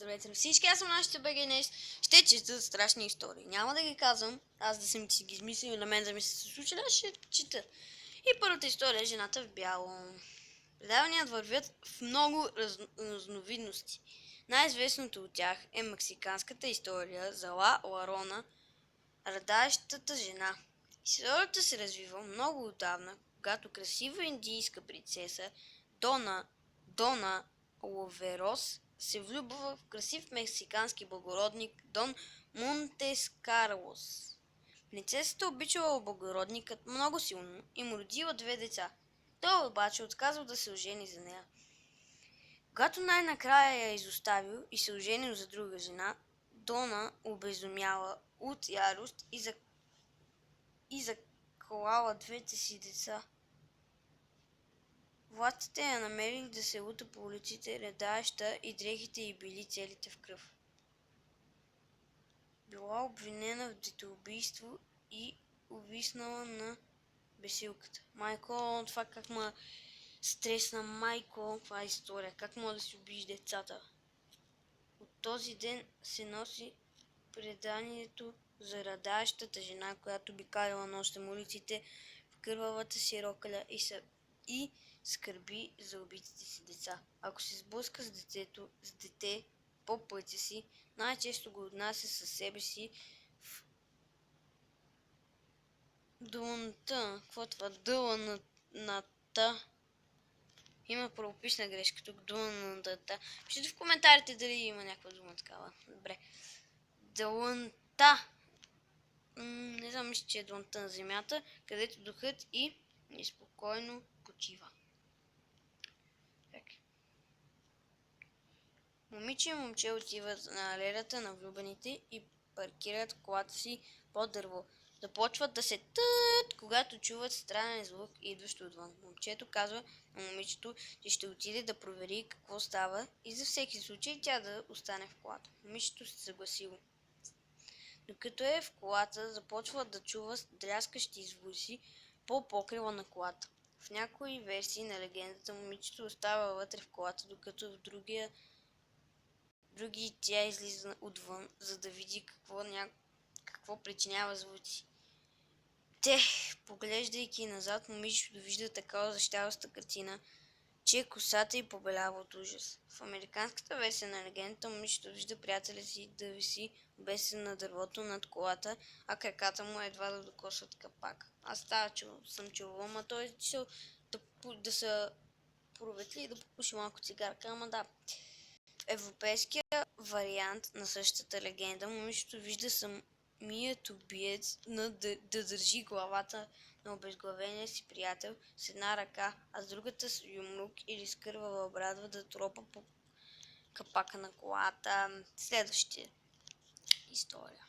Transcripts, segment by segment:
Здравейте на всички, аз съм нашите БГ днес. Ще чета страшни истории. Няма да ги казвам, аз да съм си ги измислил, на мен да ми се случи, да ще чета. И първата история е жената в бяло. Предаванията вървят в много разновидности. Най-известното от тях е мексиканската история за Ла Ларона, радаещата жена. Историята се развива много отдавна, когато красива индийска принцеса Дона Ловерос се влюбва в красив мексикански благородник Дон Монтес Карлос. Принцесата обичала благородникът много силно и му родила 2 деца. Той обаче отказал да се ожени за нея. Когато най-накрая я изоставил и се оженил за друга жена, Дона обезумяла от ярост и заклала 2 си деца. Властите я намерили да се лута по улиците, ръдаеща и дрехите й били целите в кръв. Била обвинена в детоубийство и увиснала на бесилката. Майко, това как ма стресна, майко, това е история. Как мога да си убиеш децата? От този ден се носи преданието за радаещата жена, която обикаляла нощем улиците в кървавата си рокля и скърби за убитите си деца. Ако се сблъска с дете по пътя си, най-често го отнася със себе си в дълната. Какво това? Дълната. Има правописна грешка тук. Дълната. Пишете в коментарите дали има някаква дума такава. Добре. Дълната. Не знам, мисля, че е дълната на земята, където духът и неспокойно почива. Момиче и момче отиват на алеята на влюбените и паркират колата си под дърво. Започват да се тът, когато чуват странен звук, идващ отвън. Момчето казва на момичето, че ще отиде да провери какво става и за всеки случай тя да остане в колата. Момичето се съгласило. Докато е в колата, започва да чува дряскащи звуци по покрива на колата. В някои версии на легендата момичето остава вътре в колата, докато в други тя излиза отвън, за да види какво причинява звуци. Поглеждайки назад, момичето вижда такава защаваща картина, че косата й побелява от ужас. В американската версия на легендата момичето вижда приятеля си да виси обесен на дървото над колата, а краката му едва да докосват капак. Аз съм чувала, ама той е чел да се проветли и да попуши малко цигарка, ама да. В европейския вариант на същата легенда момичето вижда самият убиец да държи главата на обезглавения си приятел с една ръка, а с другата с юмрук или с кървава брадва да тропа по капака на колата. Следващия история.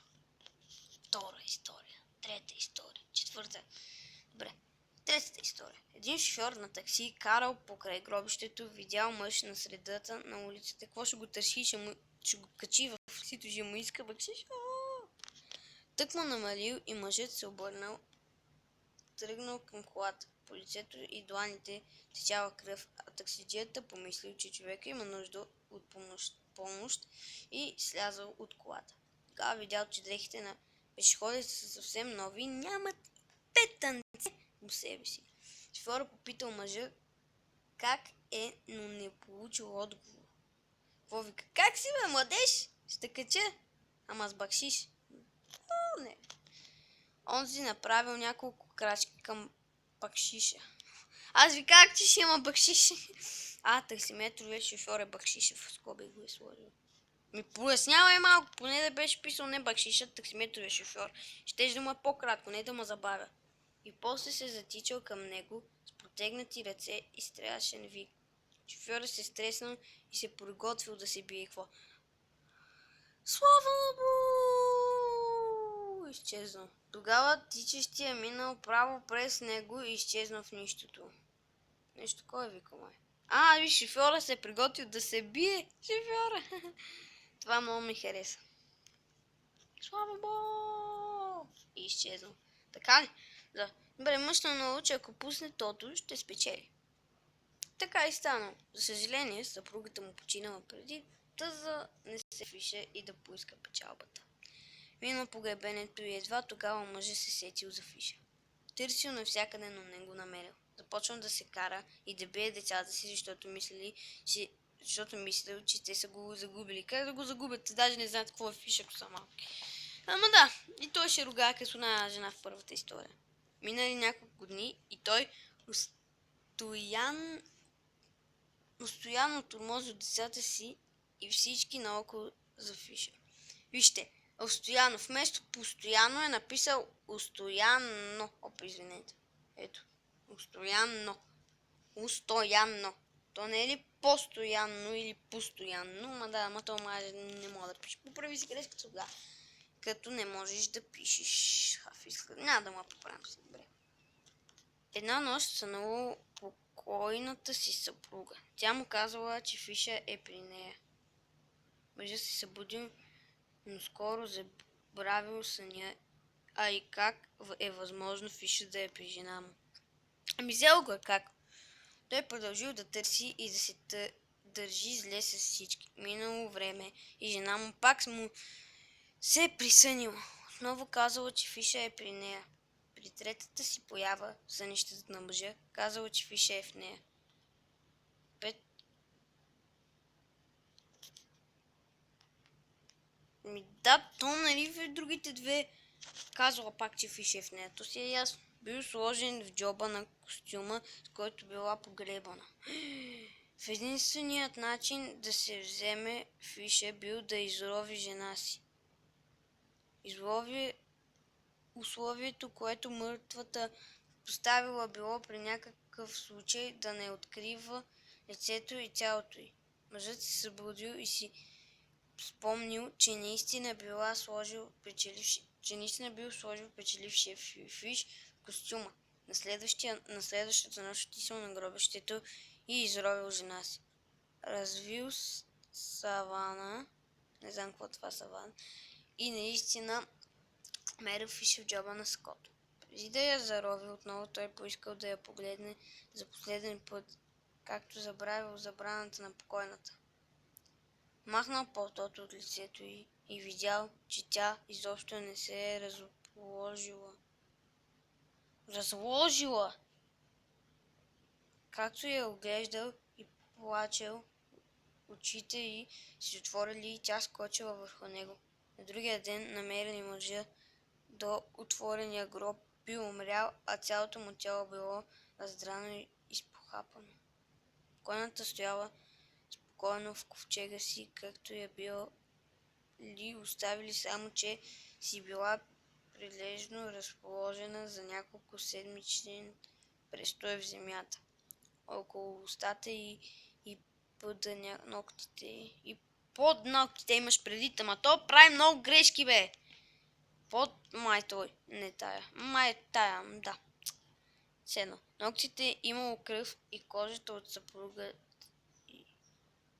Втора история. Трета история. Четвърта. Добре. Третата история. Един шофьор на такси карал покрай гробището, видял мъж на средата на улицата. Какво ще го търси? Ще го качи в сито, ще му иска баксиш. Тък му намалил и мъжът се обърнал, тръгнал към колата. По лицето и дланите течала кръв, а таксиджията помислил, че човека има нужда от помощ и слязал от колата. Тогава видял, че дрехите на пешеходите са съвсем нови и нямат петънце по себе си. Шофьорът попитал мъжа как е, но не получил отговор. Какво вика? Как си, бе, младеж? Ще кача. Ама с бакшиш. Не. Онзи направил няколко крачки към бакшиша. Аз ви как че ще има бакшиш? Таксиметровият шофьор е бакшиша, в скоби го е сложил. Ми пояснявай малко, поне да беше писал не бакшишът, таксиметровия шофьор. Щеше да му е по-кратко, не да ме забавя. И после се затичал към него с протегнати ръце и страшен вик. Шофьорът се стреснал и се приготвил да се бие. Какво? Слава Богу! Изчезнал. Тогава тичещия минал право през него и изчезнал в нищото. Нещо кой е викал, май? Виж, шофьора се приготвил да се бие. Шофьора! Това много ми хареса. Слава Богу! И изчезнал. Така ли? Да. Добре, мъж на научи, че ако пусне тото, ще спечели. Така и станало. За съжаление, съпругата му починала преди целта за не се фиша и да поиска печалбата. Минал погребението и едва тогава мъжът се сетил за фиша. Търсил навсякъде, но не го намерил. Започнал да се кара и да бие децата си, защото мислил, че те са го загубили. Как да го загубят? Те даже не знаят какво е фиш, ако са малки. Ама да, и той ще ругае като една жена в първата история. Минали няколко дни и той постоянно тормозил децата си и всички наоколо за фиша. Вижте, Остояно, вместо постоянно е написал Устоянно. Извинете. Ето. Устоянно. То не е ли постоянно или постоянно? Ама то не мога да пише. Поправи си грешката сега. Като не можеш да пишеш. Няма да му поправям се. Добре. Една нощ сънало покойната си съпруга. Тя му казала, че фиша е при нея. Мъжът се събудил, но скоро забравил съня, а и как е възможно фиша да е при жена му. Ами взел го как? Той продължил да търси и да се държи зле с всички. Минало време и жена му пак му се е присънила. Отново казала, че фиша е при нея. При третата си поява в сънищата на мъжа, казала, че фиша е в нея. Да, то нали в другите две казала пак, че фиш е в нея. То си е ясно. Бил сложен в джоба на костюма, с който била погребана. В единственият начин да се вземе фиша бил да изрови жена си. Излови условието, което мъртвата поставила било при някакъв случай да не открива лицето и тялото й. Мъжът се събудил и си спомнил, че наистина бил сложил печелившия фиш в костюма. На следващата нощ отишъл на гробището и изровил жена си. Развил савана, не знам какво това савана, и наистина мерил фиша в джоба на Скот. Преди да я зарови отново, той поискал да я погледне за последен път, както забравил забраната на покойната. Махнал палтото от лицето й и видял, че тя изобщо не се е разложила. Както я оглеждал и плачел, очите й си отворили и тя скочила върху него. На другия ден намерили мъжа до отворения гроб, бил умрял, а цялото му тяло било раздрано и изпохапано. Покойната стояла спокойно в ковчега си, както я бил ли оставили, само че си била прилежно разположена за няколко седмичен престой в земята. Около устата и под ногтите под ногтите имаш предвид, ама то прави много грешки, бе. Под да. Седно. Ногтите имало кръв и кожата от съпруга и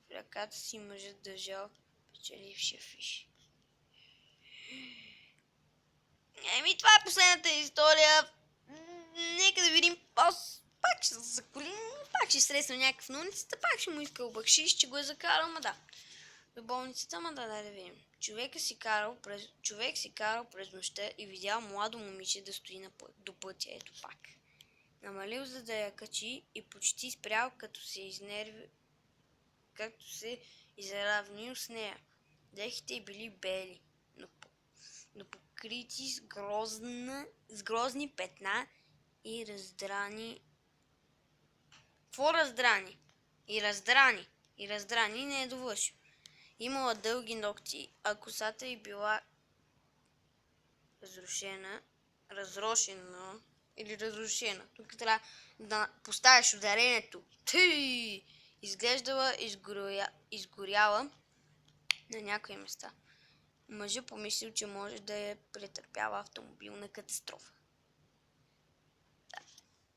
в ръката си мъжът държал печелившия фиш. Това е последната история. Нека да видим. Пак ще се заколим, пак ще срещна някакъв на улицата, пак ще му искал бакшиш, че го е закарал, да. До болницата, да видим. Човек си карал през нощта и видял младо момиче да стои до пътя, ето пак. Намалил, за да я качи и почти спрял, като се изравнил с нея. Дрехите й били бели, но покрити с грозни петна и раздрани. Какво раздрани? И раздрани не е довършил. Имала дълги ногти, а косата й била разрошена. Тук трябва да поставиш ударението. Изглеждала изгоряла на някои места. Мъжът помислил, че може да е претърпяла автомобилна катастрофа.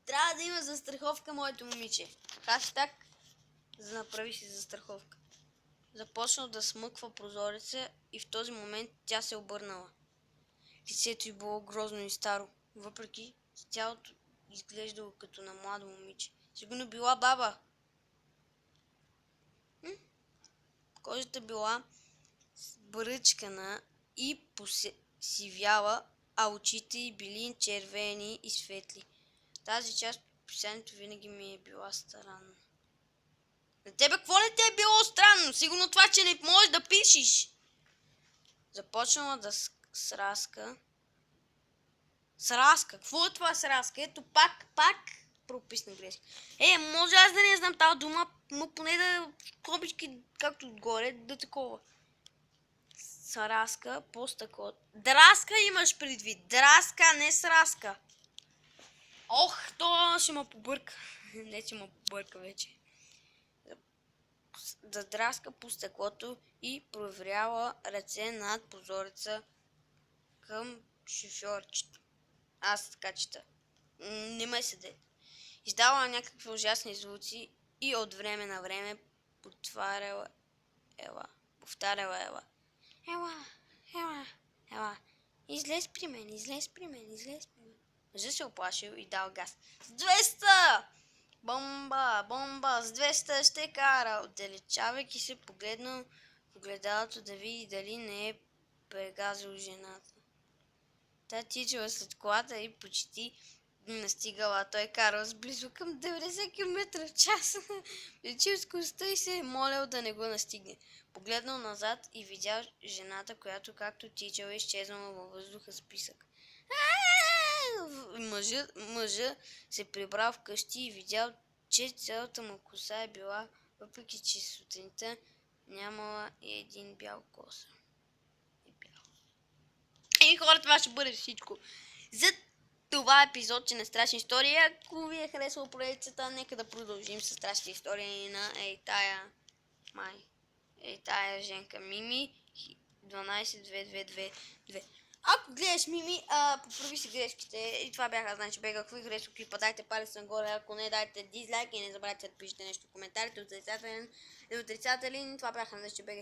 Трябва да има застраховка, моето момиче. Хаштаг за да направи си застраховка. Започнал да смъква прозореца и в този момент тя се обърнала. Лицето й било грозно и старо, въпреки че тялото изглеждало като на младо момиче. Сигурно била баба. Кожата била бръчкана и посивяла, а очите й били червени и светли. Тази част от описанието винаги ми е била странна. На тебе какво не те е било странно? Сигурно това, че не можеш да пишеш. Започнала да сраска. Сраска? Какво е това сраска? Ето пак прописна грешка. Може аз да не знам тази дума, но поне да копички както отгоре, да такова. Сраска по стъкло. Драска имаш предвид. Драска, не сраска. То ще ме побърка. Не, че ме побърка вече. Да драска по стъклото и проверяла ръце над прозореца към шофьорчето. Аз така чета. Не ме седе. Издавала някакви ужасни звуци и от време на време повтаряла Ела. Ела. Излез при мен. Мъжът се оплашил и дал газ. С 200! Бомба! С 200 ще кара! Отдалечавайки се, погледнал в огледалото да види дали не е прегазил жената. Тя тичала след колата и почти настигала. Той карал с близо към 90 км в час. Лечил скоростта и се е молял да не го настигне. Погледнал назад и видял жената, която както тичала изчезнала във въздуха с писък. Мъжа се прибрал вкъщи и видял, че цялата му коса е била, въпреки че сутринта нямала и един бял коса. Хора, това ще бъде всичко за това епизодче на Страшни истории. Ако ви е харесало поредицата, нека да продължим с страшни истории на тая Женка Мими 12222. Ако гледаш Мими, поправи си грешките. И това бяха, значи бега. Ако ви харесва клипа, дайте палец нагоре. Ако не, дайте дизлайк и не забравяйте да пишете нещо в коментарите. Отрицателен. Това бяха, значи бега.